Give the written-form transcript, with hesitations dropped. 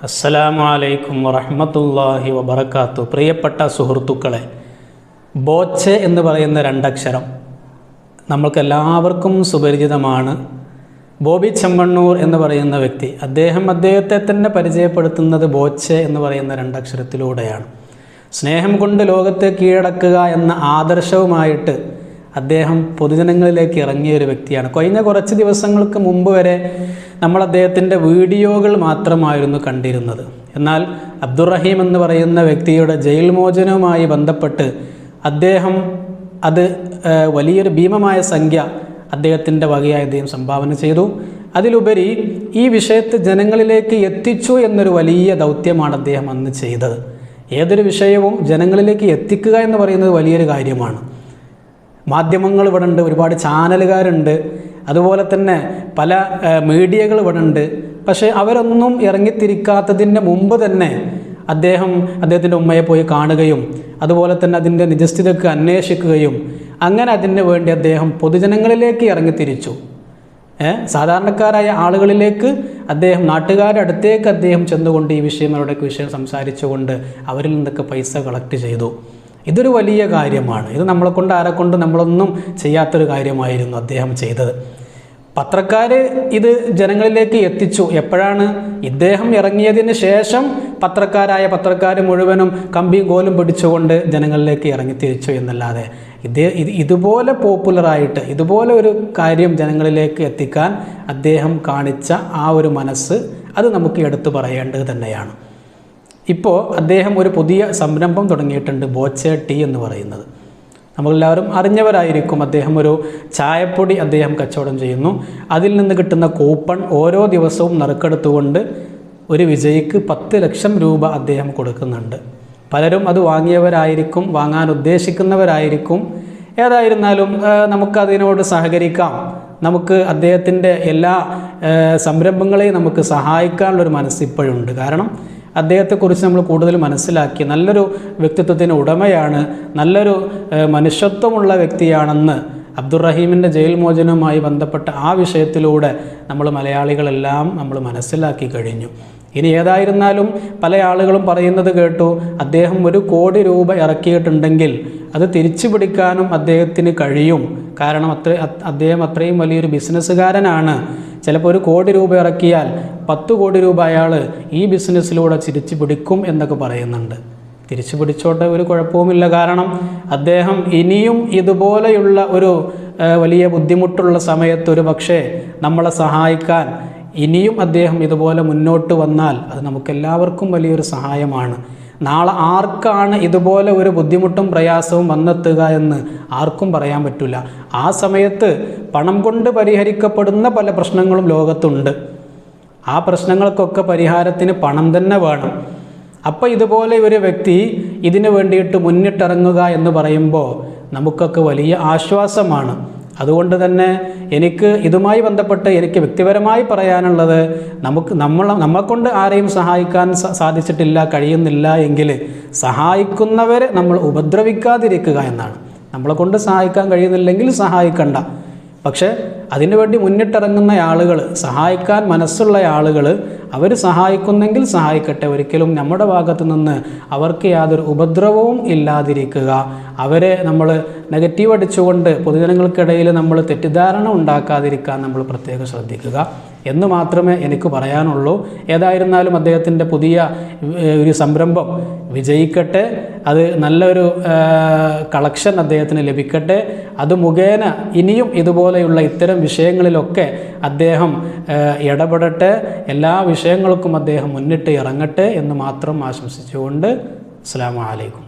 അസ്സലാമു അലൈക്കും വറഹ്മത്തുള്ളാഹി വബറകാതുഹു. പ്രിയപ്പെട്ട സുഹൃത്തുക്കളെ, ബോച്ചെ എന്ന് പറയുന്ന രണ്ടക്ഷരം നമ്മൾക്കെല്ലാവർക്കും സുപരിചിതമാണ്. ബോബി ചെമ്മണ്ണൂർ എന്ന് പറയുന്ന വ്യക്തി അദ്ദേഹത്തെ തന്നെ പരിചയപ്പെടുത്തുന്നത് ബോച്ചെ എന്ന് പറയുന്ന രണ്ടക്ഷരത്തിലൂടെയാണ്. സ്നേഹം കൊണ്ട് ലോകത്തെ കീഴടക്കുക എന്ന ആദർശവുമായിട്ട് അദ്ദേഹം പൊതുജനങ്ങളിലേക്ക് ഇറങ്ങിയ ഒരു വ്യക്തിയാണ്. കഴിഞ്ഞ കുറച്ച് ദിവസങ്ങൾക്ക് മുമ്പ് വരെ നമ്മൾ അദ്ദേഹത്തിൻ്റെ വീഡിയോകൾ മാത്രമായിരുന്നു കണ്ടിരുന്നത്. എന്നാൽ അബ്ദുറഹീം എന്ന് പറയുന്ന വ്യക്തിയുടെ ജയിൽ മോചനവുമായി ബന്ധപ്പെട്ട് അദ്ദേഹം വലിയൊരു ഭീമമായ സംഖ്യ അദ്ദേഹത്തിൻ്റെ വകയായി അദ്ദേഹം സംഭാവന ചെയ്തു. അതിലുപരി ഈ വിഷയത്തെ ജനങ്ങളിലേക്ക് എത്തിച്ചു എന്നൊരു വലിയ ദൗത്യമാണ് അദ്ദേഹം അന്ന് ചെയ്തത്. ഏതൊരു വിഷയവും ജനങ്ങളിലേക്ക് എത്തിക്കുക എന്ന് പറയുന്നത് വലിയൊരു കാര്യമാണ്. മാധ്യമങ്ങൾ ഇവിടെ ഉണ്ട്, ഒരുപാട് ചാനലുകാരുണ്ട്, അതുപോലെ തന്നെ പല മീഡിയകൾ ഇവിടെ ഉണ്ട്. പക്ഷേ അവരൊന്നും ഇറങ്ങിത്തിരിക്കാത്തതിന് മുമ്പ് തന്നെ അദ്ദേഹത്തിൻ്റെ ഉമ്മയെ പോയി കാണുകയും അതുപോലെ തന്നെ അതിൻ്റെ നിജസ്ഥിതിക്ക് അന്വേഷിക്കുകയും അങ്ങനെ അതിന് വേണ്ടി അദ്ദേഹം പൊതുജനങ്ങളിലേക്ക് ഇറങ്ങിത്തിരിച്ചു. സാധാരണക്കാരായ ആളുകളിലേക്ക് നാട്ടുകാരുടെ അടുത്തേക്ക് അദ്ദേഹം ചെന്നുകൊണ്ട് ഈ വിഷയം സംസാരിച്ചുകൊണ്ട് അവരിൽ നിന്നൊക്കെ പൈസ കളക്ട് ചെയ്തു. ഇതൊരു വലിയ കാര്യമാണ്. ഇത് നമ്മളെക്കൊണ്ട് ആരെക്കൊണ്ട് നമ്മളൊന്നും ചെയ്യാത്തൊരു കാര്യമായിരുന്നു അദ്ദേഹം ചെയ്തത്. പത്രക്കാർ ഇത് ജനങ്ങളിലേക്ക് എത്തിച്ചു. എപ്പോഴാണ്? ഇദ്ദേഹം ഇറങ്ങിയതിന് ശേഷം പത്രക്കാർ മുഴുവനും കമ്പിയും കോലും പിടിച്ചുകൊണ്ട് ജനങ്ങളിലേക്ക് ഇറങ്ങിത്തിരിച്ചു എന്നല്ലാതെ ഇതുപോലെ പോപ്പുലറായിട്ട് ഇതുപോലെ ഒരു കാര്യം ജനങ്ങളിലേക്ക് എത്തിക്കാൻ അദ്ദേഹം കാണിച്ച ആ ഒരു മനസ്സ് അത് നമുക്ക് എടുത്തു പറയേണ്ടത് തന്നെയാണ്. ഇപ്പോൾ അദ്ദേഹം ഒരു പുതിയ സംരംഭം തുടങ്ങിയിട്ടുണ്ട്, ബോച്ചെ ടീ എന്ന് പറയുന്നത്. നമ്മളെല്ലാവരും അറിഞ്ഞവരായിരിക്കും. അദ്ദേഹം ഒരു ചായപ്പൊടി കച്ചവടം ചെയ്യുന്നു. അതിൽ നിന്ന് കിട്ടുന്ന കൂപ്പൺ ഓരോ ദിവസവും നറുക്കെടുത്തുകൊണ്ട് ഒരു വിജയിക്ക് 10 ലക്ഷം രൂപ അദ്ദേഹം കൊടുക്കുന്നുണ്ട്. പലരും അത് വാങ്ങിയവരായിരിക്കും, വാങ്ങാൻ ഉദ്ദേശിക്കുന്നവരായിരിക്കും. ഏതായിരുന്നാലും നമുക്കതിനോട് സഹകരിക്കാം. നമുക്ക് അദ്ദേഹത്തിൻ്റെ എല്ലാ സംരംഭങ്ങളെയും നമുക്ക് സഹായിക്കാനുള്ളൊരു മനസ്സ് ഇപ്പോഴുണ്ട്. കാരണം അദ്ദേഹത്തെക്കുറിച്ച് നമ്മൾ കൂടുതൽ മനസ്സിലാക്കി നല്ലൊരു വ്യക്തിത്വത്തിന് ഉടമയാണ്, നല്ലൊരു മനുഷ്യത്വമുള്ള വ്യക്തിയാണെന്ന് അബ്ദുറഹീമിൻ്റെ ജയിൽ മോചനവുമായി ബന്ധപ്പെട്ട ആ വിഷയത്തിലൂടെ മലയാളികളെല്ലാം നമ്മൾ മനസ്സിലാക്കി കഴിഞ്ഞു. ഇനി ഏതായിരുന്നാലും പല ആളുകളും പറയുന്നത് കേട്ടു, അദ്ദേഹം 1 കോടി രൂപ ഇറക്കിയിട്ടുണ്ടെങ്കിൽ അത് തിരിച്ചു പിടിക്കാനും അദ്ദേഹത്തിന് കഴിയും. കാരണം അദ്ദേഹം അത്രയും വലിയൊരു ബിസിനസ്സുകാരനാണ്. ചിലപ്പോൾ 1 കോടി രൂപ ഇറക്കിയാൽ 10 കോടി രൂപ അയാൾ ഈ ബിസിനസ്സിലൂടെ തിരിച്ചു പിടിക്കും എന്നൊക്കെ പറയുന്നുണ്ട്. തിരിച്ചു പിടിച്ചോട്ടെ, ഒരു കുഴപ്പവുമില്ല. കാരണം അദ്ദേഹം ഇനിയും ഇതുപോലെയുള്ള ഒരു വലിയ ബുദ്ധിമുട്ടുള്ള സമയത്ത് ഒരു പക്ഷേ നമ്മളെ സഹായിക്കാൻ ഇനിയും അദ്ദേഹം ഇതുപോലെ മുന്നോട്ട് വന്നാൽ അത് നമുക്കെല്ലാവർക്കും വലിയൊരു സഹായമാണ്. നാളെ ആർക്കാണ് ഇതുപോലെ ഒരു ബുദ്ധിമുട്ടും പ്രയാസവും വന്നെത്തുക എന്ന് ആർക്കും പറയാൻ പറ്റില്ല. ആ സമയത്ത് പണം കൊണ്ട് പരിഹരിക്കപ്പെടുന്ന പല പ്രശ്നങ്ങളും ലോകത്തുണ്ട്. ആ പ്രശ്നങ്ങൾക്കൊക്കെ പരിഹാരത്തിന് പണം തന്നെ വേണം. അപ്പോൾ ഇതുപോലെ ഒരു വ്യക്തി ഇതിനു വേണ്ടിയിട്ട് മുന്നിട്ടിറങ്ങുക എന്ന് പറയുമ്പോൾ നമുക്കൊക്കെ വലിയ ആശ്വാസമാണ്. അതുകൊണ്ട് തന്നെ എനിക്ക് ഇതുമായി ബന്ധപ്പെട്ട് എനിക്ക് വ്യക്തിപരമായി പറയാനുള്ളത്, നമ്മളെക്കൊണ്ട് ആരെയും സഹായിക്കാൻ സാധിച്ചിട്ടില്ല, കഴിയുന്നില്ല എങ്കിൽ സഹായിക്കുന്നവരെ നമ്മൾ ഉപദ്രവിക്കാതിരിക്കുക എന്നാണ്. നമ്മളെക്കൊണ്ട് സഹായിക്കാൻ കഴിയുന്നില്ലെങ്കിൽ സഹായിക്കണ്ട. പക്ഷേ അതിനുവേണ്ടി മുന്നിട്ടിറങ്ങുന്ന ആളുകൾ, സഹായിക്കാൻ മനസ്സുള്ള ആളുകൾ, അവർ സഹായിക്കുന്നെങ്കിൽ സഹായിക്കട്ടെ. ഒരിക്കലും നമ്മുടെ ഭാഗത്തു നിന്ന് അവർക്ക് യാതൊരു ഉപദ്രവവും ഇല്ലാതിരിക്കുക. അവരെ നമ്മൾ നെഗറ്റീവ് അടിച്ചുകൊണ്ട് പൊതുജനങ്ങൾക്കിടയിൽ നമ്മൾ തെറ്റിദ്ധാരണ ഉണ്ടാക്കാതിരിക്കാൻ നമ്മൾ പ്രത്യേകം ശ്രദ്ധിക്കുക എന്ന് മാത്രമേ എനിക്ക് പറയാനുള്ളൂ. ഏതായിരുന്നാലും അദ്ദേഹത്തിൻ്റെ പുതിയ ഒരു സംരംഭം വിജയിക്കട്ടെ, അത് നല്ലൊരു കളക്ഷൻ അദ്ദേഹത്തിന് ലഭിക്കട്ടെ. അത് മുഖേന ഇനിയും ഇതുപോലെയുള്ള ഇത്തരം വിഷയങ്ങളിലൊക്കെ അദ്ദേഹം ഇടപെടട്ടെ, എല്ലാ വിഷയങ്ങൾക്കും അദ്ദേഹം മുന്നിട്ട് ഇറങ്ങട്ടെ എന്ന് മാത്രം ആശംസിച്ചുകൊണ്ട് അസ്സലാമു അലൈക്കും.